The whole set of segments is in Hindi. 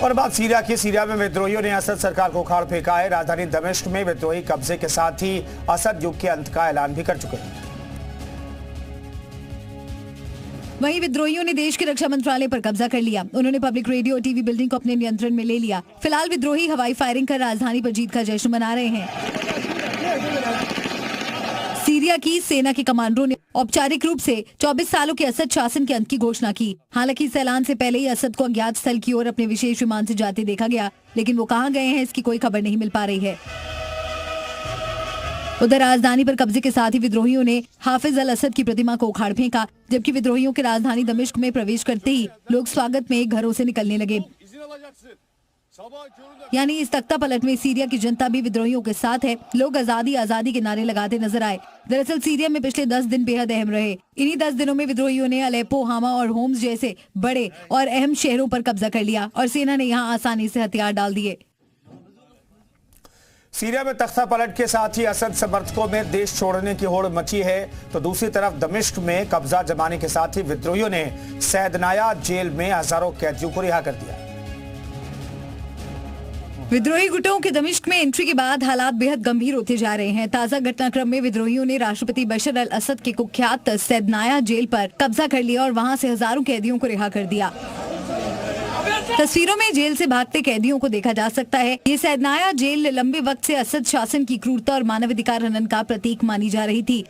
और बात सीरिया की। सीरिया में विद्रोहियों ने असद सरकार को उखाड़ फेंका है। राजधानी दमिश्क में विद्रोही कब्जे के साथ ही असद युग के अंत का ऐलान भी कर चुके हैं। वहीं विद्रोहियों ने देश के रक्षा मंत्रालय पर कब्जा कर लिया। उन्होंने पब्लिक रेडियो और टीवी बिल्डिंग को अपने नियंत्रण में ले लिया। फिलहाल विद्रोही हवाई फायरिंग कर राजधानी पर जीत का जश्न मना रहे हैं। सीरिया की सेना के कमांडरों ने औपचारिक रूप से 24 सालों के असद शासन के अंत की घोषणा की। हालांकि इस ऐलान से पहले ही असद को अज्ञात स्थल की ओर अपने विशेष विमान से जाते देखा गया, लेकिन वो कहां गए हैं इसकी कोई खबर नहीं मिल पा रही है। उधर राजधानी पर कब्जे के साथ ही विद्रोहियों ने हाफिज अल असद की प्रतिमा को उखाड़ फेंका, जबकि विद्रोहियों के राजधानी दमिश्क में प्रवेश करते ही लोग स्वागत में घरों से निकलने लगे। यानी इस तख्ता पलट में सीरिया की जनता भी विद्रोहियों के साथ है। लोग आजादी आजादी के नारे लगाते नजर आए। दरअसल सीरिया में पिछले 10 दिन बेहद अहम रहे। इन्हीं 10 दिनों में विद्रोहियों ने अलेप्पो, हामा और होम्स जैसे बड़े और अहम शहरों पर कब्जा कर लिया और सेना ने यहां आसानी से हथियार डाल दिए। सीरिया में तख्ता पलट के साथ ही असद समर्थकों में देश छोड़ने की होड़ मची है, तो दूसरी तरफ दमिश्क में कब्जा जमाने के साथ ही विद्रोहियों ने सैदनाया जेल में हजारों कैदियों को रिहा कर दिया। विद्रोही गुटों के दमिश्क में एंट्री के बाद हालात बेहद गंभीर होते जा रहे हैं। ताजा घटनाक्रम में विद्रोहियों ने राष्ट्रपति बशर अल असद के कुख्यात सैदनाया जेल पर कब्जा कर लिया और वहां से हजारों कैदियों को रिहा कर दिया। तस्वीरों में जेल से भागते कैदियों को देखा जा सकता है। ये सैदनाया जेल लंबे वक्त से असद शासन की क्रूरता और मानवाधिकार हनन का प्रतीक मानी जा रही थी।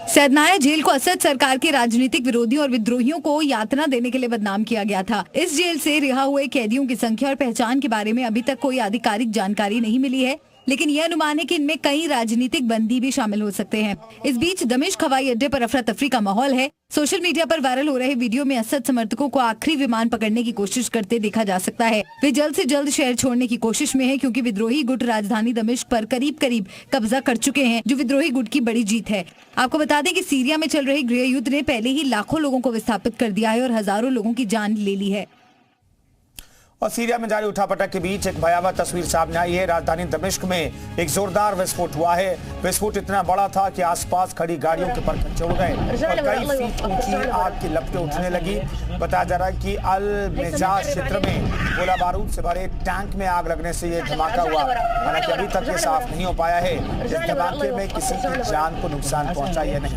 सैदनाया जेल को असद सरकार के राजनीतिक विरोधियों और विद्रोहियों को यातना देने के लिए बदनाम किया गया था। इस जेल से रिहा हुए कैदियों की संख्या और पहचान के बारे में अभी तक कोई आधिकारिक जानकारी नहीं मिली है, लेकिन यह अनुमान है कि इनमें कई राजनीतिक बंदी भी शामिल हो सकते हैं। इस बीच दमिश्क हवाई अड्डे पर अफरा तफरी का माहौल है। सोशल मीडिया पर वायरल हो रहे वीडियो में असद समर्थकों को आखिरी विमान पकड़ने की कोशिश करते देखा जा सकता है। वे जल्द से जल्द शहर छोड़ने की कोशिश में है, क्योंकि विद्रोही गुट राजधानी दमिश्क पर करीब करीब कब्जा कर चुके हैं, जो विद्रोही गुट की बड़ी जीत है। आपको बता दें कि सीरिया में चल रहे गृह युद्ध ने पहले ही लाखों लोगों को विस्थापित कर दिया है और हजारों लोगों की जान ले ली है। और सीरिया में जारी उठापटक के बीच एक भयावह तस्वीर सामने आई है। राजधानी दमिश्क में एक जोरदार विस्फोट हुआ है। विस्फोट इतना बड़ा था कि आसपास खड़ी गाड़ियों के पंखे उड़ गए और कई फीट ऊंची आग की लपटें उठने लगी। बताया जा रहा है कि अल मिजाज क्षेत्र में गोला बारूद से भरे टैंक में आग लगने से यह धमाका हुआ। हालांकि अभी तक ये साफ नहीं हो पाया है इस धमाके में किसी की जान को नुकसान पहुंचा या नहीं।